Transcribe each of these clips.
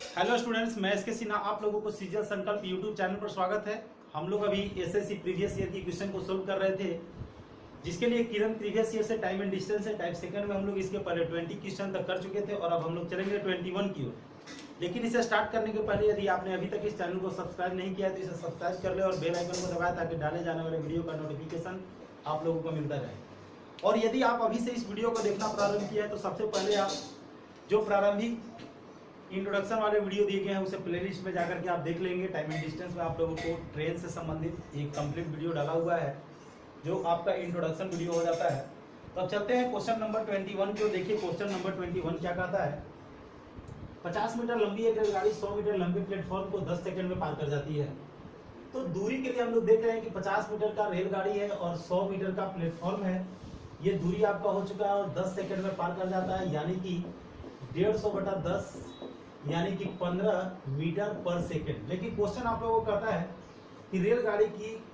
Hello students, मैं SK Sinha आप लोगों को सीजल संकल्प यूट्यूब चैनल पर स्वागत है। हम लोग अभी एसएससी प्रीवियस ईयर की क्वेश्चन को सोल्व कर रहे थे, जिसके लिए किरण प्रीवियस ईयर से टाइम एंड डिस्टेंस है टाइप सेकंड में हम लोग इसके पहले 20 क्वेश्चन तक कर चुके थे और अब हम लोग चलेंगे 21 की ओर। लेकिन इसे स्टार्ट करने के पहले यदि आपने अभी तक इस चैनल को सब्सक्राइब नहीं किया है तो इसे सब्सक्राइब कर ले और बेल आइकन को दबाएं ताकि डाले जाने वाले वीडियो का नोटिफिकेशन आप लोगों को मिलता रहे। और यदि आप अभी से इस वीडियो को देखना प्रारंभ किया है तो सबसे पहले आप जो प्रारंभिक इंट्रोडक्शन वाले वीडियो दिए गए हैं उसे प्लेलिस्ट में जाकर के आप देख लेंगे। टाइम एंड डिस्टेंस में आप लोगों को ट्रेन से संबंधित एक कंप्लीट वीडियो डाला हुआ है जो आपका इंट्रोडक्शन वीडियो हो जाता है। तो अब चलते हैं क्वेश्चन नंबर 21 को। देखिए क्वेश्चन नंबर 21 क्या कहता है। 50 मीटर लंबी एक रेलगाड़ी 100 मीटर लंबे प्लेटफॉर्म को 10 सेकंड में पार कर जाती है। तो दूरी के लिए हम लोग देख रहे हैं कि 50 मीटर का रेलगाड़ी है और 100 मीटर का प्लेटफॉर्म है। ये दूरी आपका हो चुका है और 10 सेकंड में पार कर जाता है, यानी कि 150/10 यानी कि 15 मीटर पर सेकंड। लेकिन क्वेश्चन आप लोगों को कहता है कि रेलगाड़ी की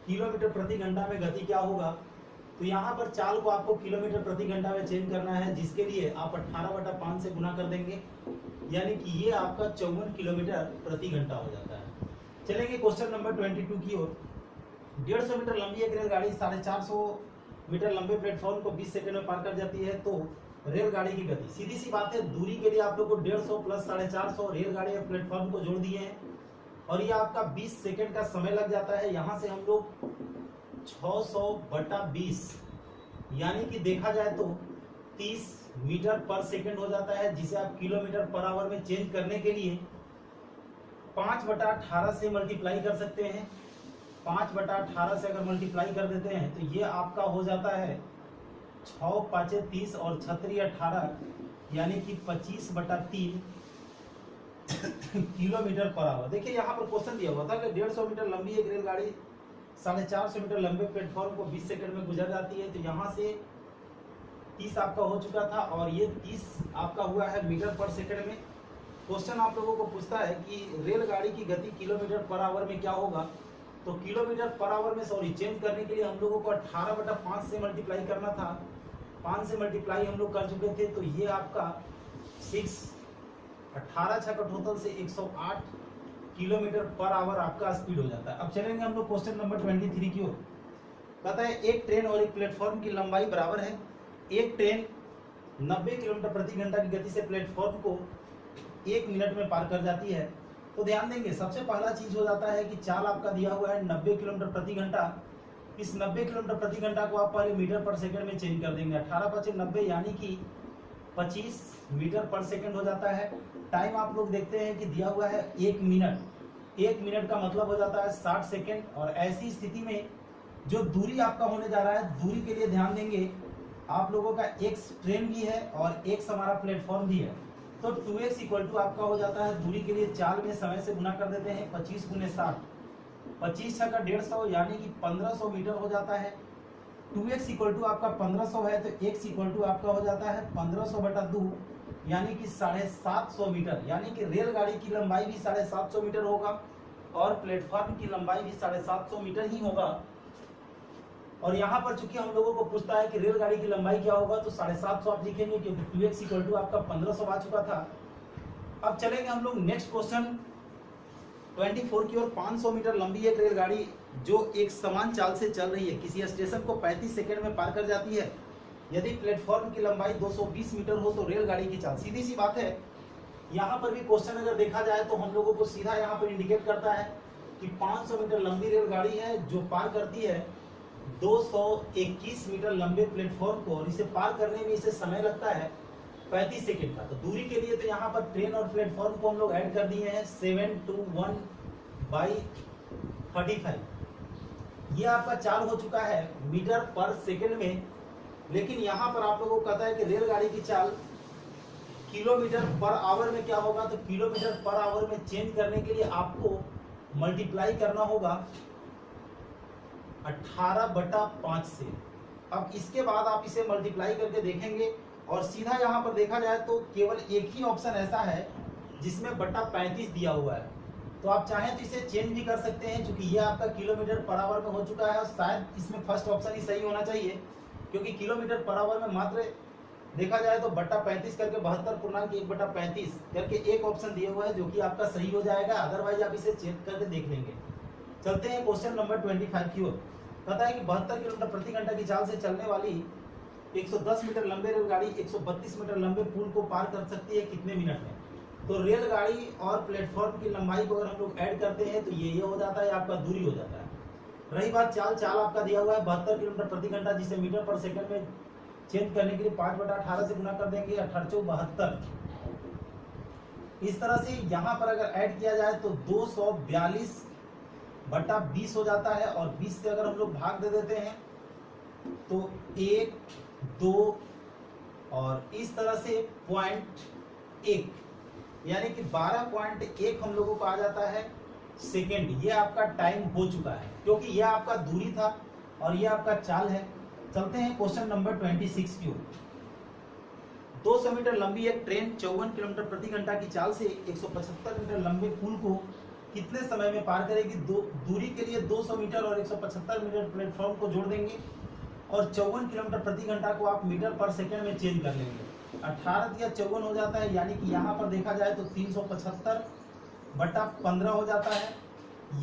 किलोमीटर प्रति घंटा में गति क्या होगा। तो यहाँ पर चाल को आपको किलोमीटर प्रति घंटा में चेंज करना है, जिसके लिए आप 18/5 से गुना कर देंगे, यानी कि ये आपका 54 किलोमीटर प्रति घंटा हो जाता है। चलेंगे क्वेश्चन नंबर 22 की ओर। 150 मीटर लंबी एक रेलगाड़ी 450 मीटर लंबे प्लेटफॉर्म को 20 सेकंड में पार कर जाती है। तो रेलगाड़ी की गति, सीधी सी बात है, दूरी के लिए आप लोग को 150 प्लस 450 रेलगाड़ी और प्लेटफॉर्म को जोड़ दिए हैं और ये आपका 20 सेकंड का समय लग जाता है। यहाँ से हम लोग 600/20 यानी कि देखा जाए तो 30 मीटर पर सेकंड हो जाता है, जिसे आप किलोमीटर पर आवर में चेंज करने के लिए 5/18 से मल्टीप्लाई कर सकते हैं। 5/18 से अगर मल्टीप्लाई कर देते हैं तो ये आपका हो जाता है 6×5 30 और 6×3 18 यानी कि 25/3 किलोमीटर पर आवर। देखिए यहाँ पर क्वेश्चन दिया हुआ था कि 150 मीटर लंबी एक रेलगाड़ी 450 मीटर लंबे प्लेटफॉर्म को 20 सेकंड में गुजर जाती है। तो यहाँ से 30 आपका हो चुका था और ये 30 आपका हुआ है मीटर पर सेकंड में। क्वेश्चन आप लोगों को पूछता है कि रेलगाड़ी की गति किलोमीटर पर आवर में क्या होगा। तो किलोमीटर पर आवर में चेंज करने के लिए हम लोगों को 18/5 से मल्टीप्लाई करना था। 5 से मल्टीप्लाई हम लोग कर चुके थे, तो ये आपका 18 छक्का टोटल से 108 किलोमीटर पर आवर आपका स्पीड हो जाता है। अब चलेंगे हम लोग क्वेश्चन नंबर 23 की ओर। कहता है एक ट्रेन और एक प्लेटफॉर्म की लंबाई बराबर है। एक ट्रेन 90 किलोमीटर प्रति घंटा की गति से प्लेटफॉर्म को 1 मिनट में पार कर जाती है। तो ध्यान देंगे, सबसे पहला चीज हो जाता है कि चाल आपका दिया हुआ है 90 किलोमीटर प्रति घंटा। इस 90 किलोमीटर प्रति घंटा को आप पहले मीटर पर सेकंड में चेंज कर देंगे। 18×5 90 यानी कि 25 मीटर पर सेकंड हो जाता है। टाइम आप लोग देखते हैं कि दिया हुआ है 1 मिनट। 1 मिनट का मतलब हो जाता है 60 सेकंड। और ऐसी स्थिति में जो दूरी आपका होने जा रहा है, दूरी के लिए ध्यान देंगे आप लोगों का x ट्रेन भी है और x हमारा प्लेटफॉर्म भी है। तो 2x = आपका हो जाता है, दूरी के लिए चाल में समय से गुना कर देते हैं, 25 × 60 25 छक्का 150 यानी कि 1500 मीटर हो जाता है। 2x = आपका 1500 है तो x = आपका हो जाता है 1500/2 यानी कि 750 मीटर। यानी कि रेलगाड़ी की लंबाई भी 750 मीटर होगा और प्लेटफॉर्म की लंबाई भी 750 मीटर ही होगा। और यहाँ पर चूंकि हम लोगों को पूछता है कि रेलगाड़ी की लंबाई क्या होगा, तो 750 आप लिखेंगे क्योंकि 2x = आपका 1500 आ चुका था। अब चलेंगे हम लोग नेक्स्ट क्वेश्चन 24 की ओर। 500 मीटर लंबी एक रेलगाड़ी जो एक समान चाल से चल रही है किसी स्टेशन को 35 सेकंड में पार कर जाती है। यदि प्लेटफॉर्म की लंबाई 220 मीटर हो तो रेलगाड़ी की चाल। सीधी सी बात है, यहाँ पर भी क्वेश्चन अगर देखा जाए तो हम लोगों को सीधा यहाँ पर इंडिकेट करता है कि 500 मीटर लंबी रेलगाड़ी है जो पार करती है 221 मीटर लंबे प्लेटफॉर्म को, और इसे पार करने में इसे समय लगता है 35 सेकंड का। तो दूरी के लिए तो यहाँ पर ट्रेन और प्लेटफॉर्म को हम लोग ऐड कर दिए हैं 721/35। ये आपका चाल हो चुका है मीटर पर सेकंड में। लेकिन यहाँ पर आप लोगों को कहता है कि रेलगाड़ी की चाल किलोमीटर पर आवर में क्या होगा। तो किलोमीटर पर आवर में चेंज करने के लिए आपको मल्टीप्लाई करना होगा 18/5 से। अब इसके बाद आप इसे मल्टीप्लाई करके देखेंगे और सीधा यहाँ पर देखा जाए तो केवल एक ही ऑप्शन ऐसा है जिसमें बटा 35 दिया हुआ है। तो आप चाहें तो इसे चेंज भी कर सकते हैं, क्योंकि ये आपका किलोमीटर पर आवर में हो चुका है और शायद इसमें फर्स्ट ऑप्शन ही सही होना चाहिए, क्योंकि किलोमीटर पर आवर में मात्र देखा जाए तो बट्टा 35 करके 72.1/35 करके एक ऑप्शन दिया हुआ है जो कि आपका सही हो जाएगा, अदरवाइज आप इसे चेक करके देख लेंगे। चलते हैं क्वेश्चन नंबर 25 की ओर। पता है कि 72 किलोमीटर प्रति घंटा की चाल से चलने वाली 110 मीटर लंबे रेलगाड़ी 132 मीटर लंबे पुल को पार कर सकती है कितने मिनट में? तो रेलगाड़ी और प्लेटफॉर्म की लंबाई को अगर हम लोग ऐड करते हैं तो ये हो जाता है, आपका दूरी हो जाता है। रही बात चाल आपका दिया हुआ है 72 किलोमीटर प्रति घंटा, जिसे मीटर पर सेकंड में चेंज करने के लिए 5/18 से गुना कर देंगे, 18×4 72। इस तरह से यहाँ पर अगर ऐड किया जाए तो 242/20 हो जाता है, और 20 से अगर हम लोग भाग दे देते हैं तो 1, 2 और इस तरह से 0.1 यानी कि 12.1 हम लोगों को आ जाता है सेकेंड। ये आपका टाइम हो चुका है, क्योंकि ये आपका दूरी था और ये आपका चाल है। चलते हैं क्वेश्चन नंबर 26 की ओर। 200 मीटर लंबी एक ट्रेन 54 किलोमीटर प्रति घंटा की चाल से 175 मीटर लंबे पुल को कितने समय में पार करेगी? दूरी के लिए 200 मीटर और 175 मीटर प्लेटफॉर्म को जोड़ देंगे और 54 किलोमीटर प्रति घंटा को आप मीटर पर सेकंड में चेंज कर लेंगे। 18 या 54 हो जाता है, यानी कि यहाँ पर देखा जाए तो 375/15 हो जाता है।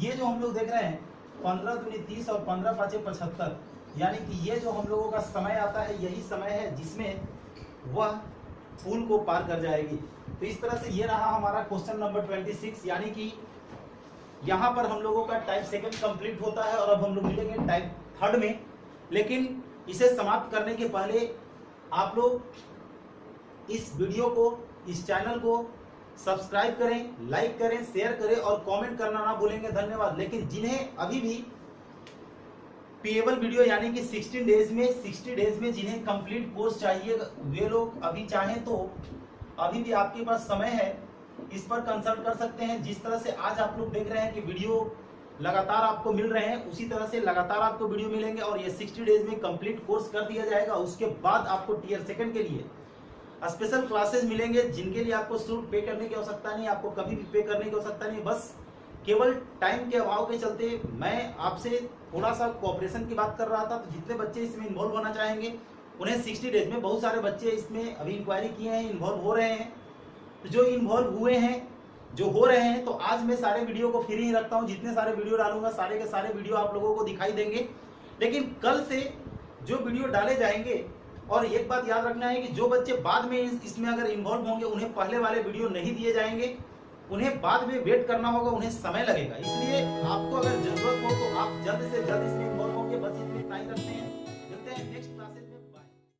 ये जो हम लोग देख रहे हैं 15 दूनी 30 और 15 पाँचे 75, यानी कि ये जो हम लोगों का समय आता है यही समय है जिसमें वह पुल को पार कर जाएगी। तो इस तरह से ये रहा हमारा क्वेश्चन नंबर 26, यानी कि यहाँ पर हम लोगों का टाइप सेकंड कंप्लीट होता है। और अब हम लोग मिलेंगे टाइप थर्ड में, लेकिन इसे समाप्त करने के पहले आप लोग इस वीडियो को, इस चैनल को सब्सक्राइब करें, लाइक करें, शेयर करें और कमेंट करना ना भूलेंगे। धन्यवाद। लेकिन जिन्हें अभी भी पेएबल वीडियो यानी कि 60 डेज में जिन्हें कंप्लीट कोर्स चाहिए, वे लोग अभी चाहें तो अभी भी आपके पास समय है, इस पर कंसल्ट कर सकते हैं। जिस तरह से आज आप लोग देख रहे हैं कि वीडियो लगातार आपको मिल रहे हैं, उसी तरह से लगातार आपको वीडियो मिलेंगे और ये 60 डेज में कंप्लीट कोर्स कर दिया जाएगा। उसके बाद आपको टीयर सेकंड के लिए स्पेशल क्लासेस मिलेंगे, जिनके लिए आपको शुल्क पे करने की आवश्यकता नहीं, आपको कभी भी पे करने की आवश्यकता नहीं। बस केवल टाइम के अभाव के चलते मैं आपसे थोड़ा सा कोऑपरेशन की बात कर रहा था। तो जितने बच्चे इसमें इन्वॉल्व होना चाहेंगे उन्हें 60 डेज में, बहुत सारे बच्चे इसमें अभी इंक्वायरी किए हैं, इन्वॉल्व हो रहे हैं। तो जो इन्वॉल्व हुए हैं, जो हो रहे हैं, तो आज मैं सारे वीडियो को फ्री ही रखता हूँ। जितने सारे वीडियो डालूंगा सारे के सारे वीडियो आप लोगों को दिखाई देंगे। लेकिन कल से जो वीडियो डाले जाएंगे, और एक बात याद रखना है कि जो बच्चे बाद में इसमें अगर इन्वॉल्व होंगे उन्हें पहले वाले वीडियो नहीं दिए जाएंगे, उन्हें बाद में वेट करना होगा, उन्हें समय लगेगा। इसलिए आपको अगर जरूरत हो तो आप जल्द से जल्द इसमें